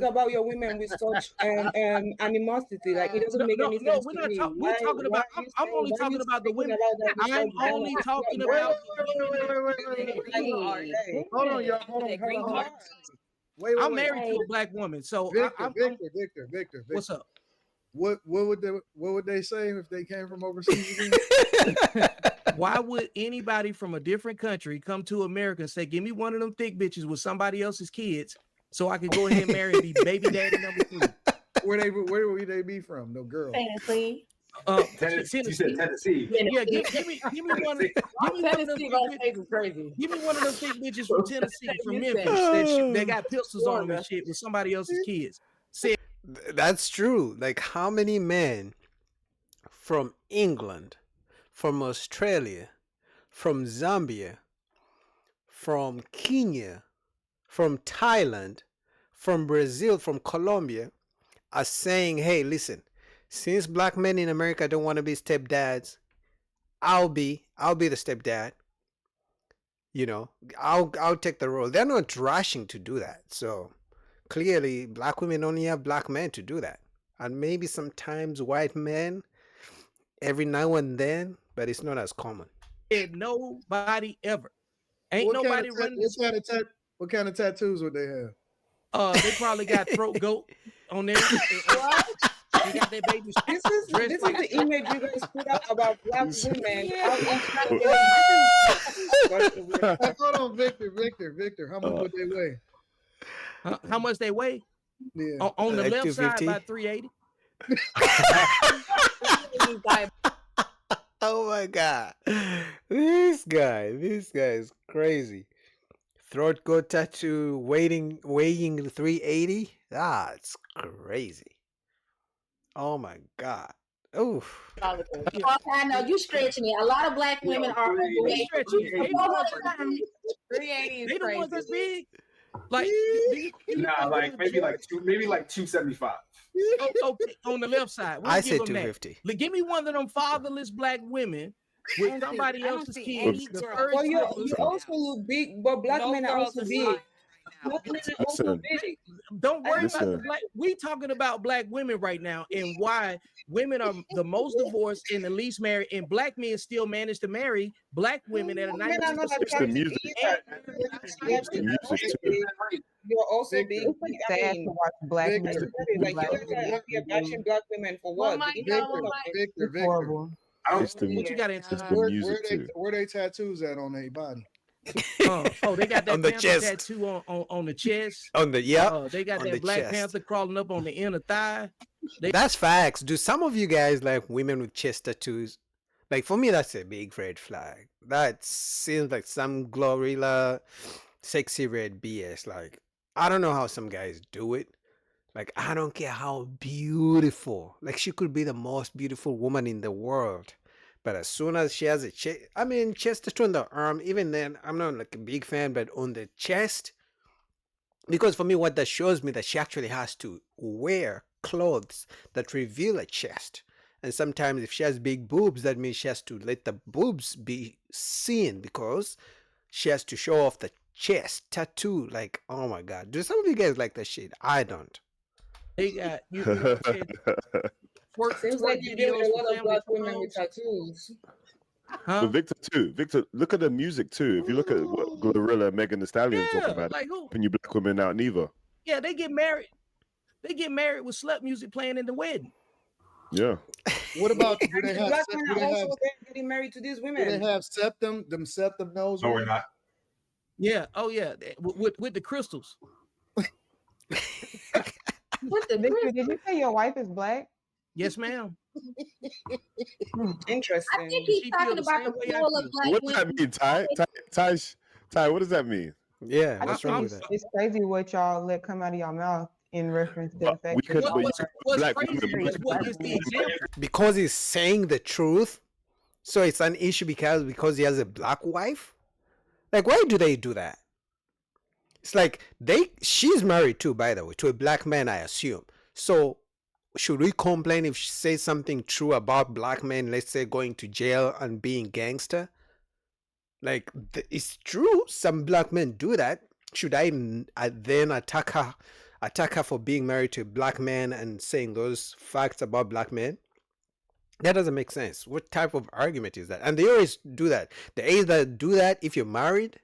about your women with such animosity. Like it doesn't No, make no, any no. sense We're to not me. talking. We're Why talking why about. are you I'm saying only why are talking you about the speaking women. about that before I'm the men only are talking why about are the women. like, Hold on, y'all. Hold on. Hold on. Hold on. Wait, I'm wait. married to a black woman, so Victor. what's up? What would they say if they came from overseas again? Why would anybody from a different country come to America and say, "Give me one of them thick bitches with somebody else's kids, so I can go ahead and marry and be baby daddy number 3"? Where would they be from? No girl. Tennessee. Tennessee. You said Tennessee. Yeah, give me one. Give me one of them thick bitches. Crazy. Give me one of them thick bitches from Tennessee, from Memphis, that got pistols on them and shit with somebody else's kids. That's true. Like, how many men from England, from Australia, from Zambia, from Kenya, from Thailand, from Brazil, from Colombia are saying, hey, listen, since black men in America don't want to be stepdads, I'll be the stepdad. You know, I'll take the role. They're not rushing to do that. So clearly black women only have black men to do that. And maybe sometimes white men every now and then, but it's not as common. And nobody ever. Ain't nobody running. What kind of tattoos would they have? They probably got throat goat on there. They got their babies. This is the image you guys put out about black women. Hold on, Victor. How much would they weigh? How much they weigh? Yeah. On the Like left 250? side, about 380. Oh my god. This guy is crazy. Throat goat tattoo weighing 380. That's crazy. Oh my god. Oof. I know you stretching it. A lot of black women are overweight. Stretching. They the ones that's big. Like like maybe like 275. Okay, on the left side. I said 250. Like, give me one of them fatherless black women with somebody else's kids. Well, you also look big, but black men are also big. Black men are also big. Don't worry about the black. We talking about black women right now and why women are the most divorced and the least married, and black men still manage to marry black women at a 90%. It's the music. It's the music too. You're also big. It's sad to watch black men. Like you guys are out here bashing black women for what? Victor. What you got into where they tattoos at on their body? They got that on the Panther chest. tattoo on the chest. On the they got on that the Black chest. Panther crawling up on the inner thigh. That's facts. Do some of you guys like women with chest tattoos? Like, for me, that's a big red flag. That seems like some Glorilla sexy red BS. Like, I don't know how some guys do it. Like, I don't care how beautiful. Like, she could be the most beautiful woman in the world. But as soon as she has a chest tattoo on the arm, even then, I'm not like a big fan, but on the chest, because for me, what that shows me that she actually has to wear clothes that reveal a chest. And sometimes if she has big boobs, that means she has to let the boobs be seen because she has to show off the chest tattoo. Like, oh my God. Do some of you guys like that shit? I don't. They got you. Seems like you deal with a lot of black women with tattoos. But Victor, look at the music too. If you look at what Glorilla, Megan Thee Stallion talking about, like who? When you black women out neither. Yeah, they get married. They get married with slut music playing in the wedding. Yeah. What about do they have? Black men are also getting married to these women. Do they have septum? Them septum nose? No, we're not. Yeah. Oh yeah. With the crystals. Victor, did you say your wife is black? Yes, ma'am. Interesting. I think he's talking about the pool of black What does that mean, Ty? What does that mean? Yeah, what's wrong with that? It's crazy what y'all let come out of your mouth in reference to the fact We could, what's crazy is what is the example? Because he's saying the truth, so it's an issue because he has a black wife. Like, why do they do that? It's like she's married too, by the way, to a black man, I assume. So should we complain if she says something true about black men, let's say going to jail and being gangster? Like, it's true, some black men do that. Should I then attack her attack her for being married to a black man and saying those facts about black men. That doesn't make sense. What type of argument is that? And they always do that. They either do that if you're married,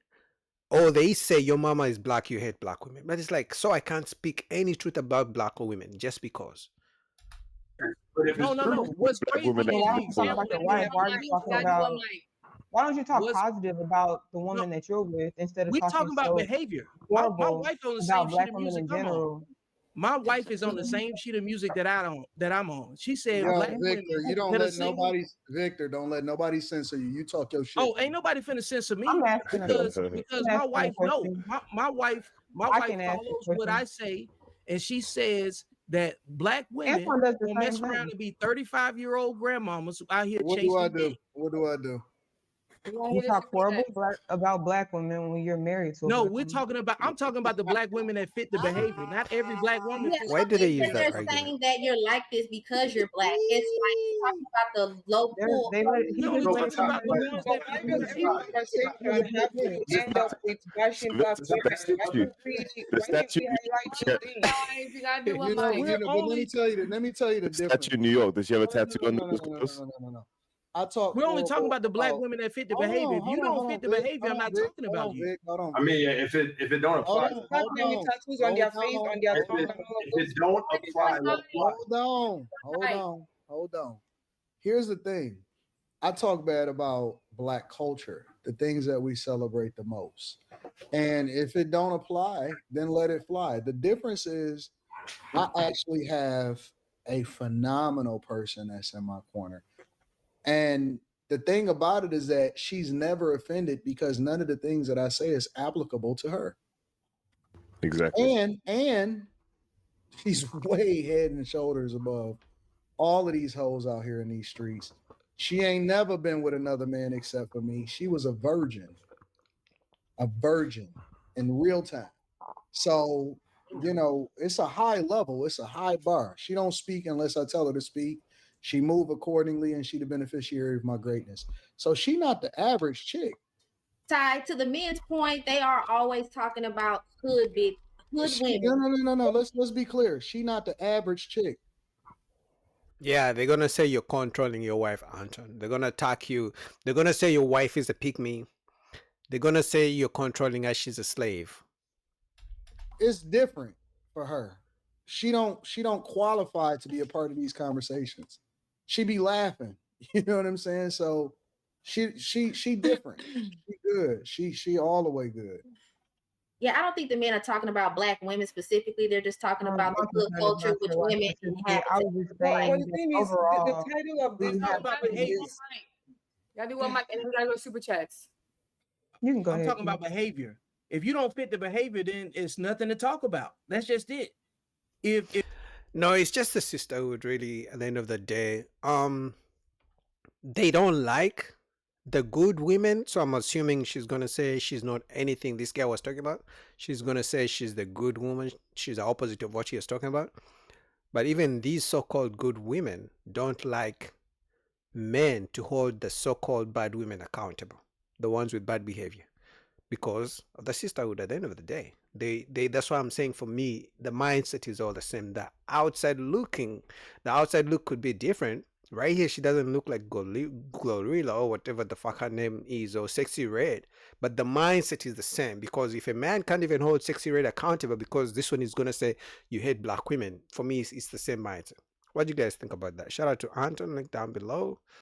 or they say your mama is black, you hate black women. But it's like, so I can't speak any truth about black women just because. No. What's crazy is Well, why the don't you talk example about your that we wife? have. Why are you talking about? Why don't you talk What's- positive about the woman No. that you're with instead of We're talking talking about so behavior. My horrible wife on the about same sheet black of women music in I'm on. general? My wife is on the same sheet of music that I'm on. She said Yo, black Victor, women you don't that are let single. nobody, Victor, don't let nobody censor you. You talk your shit. Oh, ain't nobody finna censor me I'm asking a because I'm my asking a wife no, question. my wife I can ask a follows question. what I say, and she says that black women Anton does the will mess same around thing. and be 35-year-old grandmamas out here What do I chasing do? dick. What do I do? You talk horrible about black women when you're married to a No, black we're woman. talking about. I'm talking about the black women that fit the behavior. Not every black woman. Yeah, Fits Why I do they think use that that they're argument? saying that you're like this because you're black. It's like talking about the low pool. He We're only just let it talking be about the known. ones So that why fit does the every behavior. conversation have to end up with bashing black women? That's the Why issue. can't we, The why can't statue. we highlight two things? You know, but let me tell you the The difference. statue in New York. Does she have a No, tattoo on no, no, those no, no, no, clothes? no, no, no, no. I talk We're only talking horrible about the black about. women that fit the Hold behavior. on, If you don't hold fit on, the Vic. behavior, I'm Hold on, not Vic. talking Hold about on, you. Vic. Hold on, I Vic. mean, if it don't Hold apply, on, Black hold men with on, tattoos on their face, on their if tongue, it and all of if those it don't things. apply, what apply? hold on. Here's the thing. I talk bad about black culture, the things that we celebrate the most. And if it don't apply, then let it fly. The difference is I actually have a phenomenal person that's in my corner. And the thing about it is that she's never offended because none of the things that I say is applicable to her. Exactly. And she's way head and shoulders above all of these hoes out here in these streets. She ain't never been with another man except for me. She was a virgin in real time. So, it's a high level, it's a high bar. She don't speak unless I tell her to speak. She move accordingly and she the beneficiary of my greatness. So she not the average chick. Tied to the men's point, they are always talking about hood women. No. Let's be clear. She not the average chick. Yeah, they're gonna say you're controlling your wife, Anton. They're gonna attack you. They're gonna say your wife is a pygmy. They're gonna say you're controlling her, she's a slave. It's different for her. She don't qualify to be a part of these conversations. She be laughing. You know what I'm saying? So she different. She good. She all the way good. Yeah, I don't think the men are talking about black women specifically. They're just talking about the My hood concern is culture not which your wife women specifically. I inhabit. was just Well, saying the that thing is, the overall, title of this we have about topic behavior. is Y'all do one mic and we gotta go super chats. you can go I'm ahead. talking about behavior. If you don't fit the behavior, then it's nothing to talk about. That's just it. If No, it's just a sisterhood, really. At the end of the day, they don't like the good women. So I'm assuming she's gonna say she's not anything this guy was talking about. She's gonna say she's the good woman. She's the opposite of what she was talking about. But even these so-called good women don't like men to hold the so-called bad women accountable, the ones with bad behavior, because of the sisterhood. At the end of the day, they that's why I'm saying, for me, the mindset is all the same. The outside look could be different. Right here, she doesn't look like Glorilla or whatever the fuck her name is, or Sexy Red, but the mindset is the same. Because if a man can't even hold Sexy Red accountable because this one is gonna say you hate black women, for me it's the same mindset. What do you guys think about that? Shout out to Anton, link down below.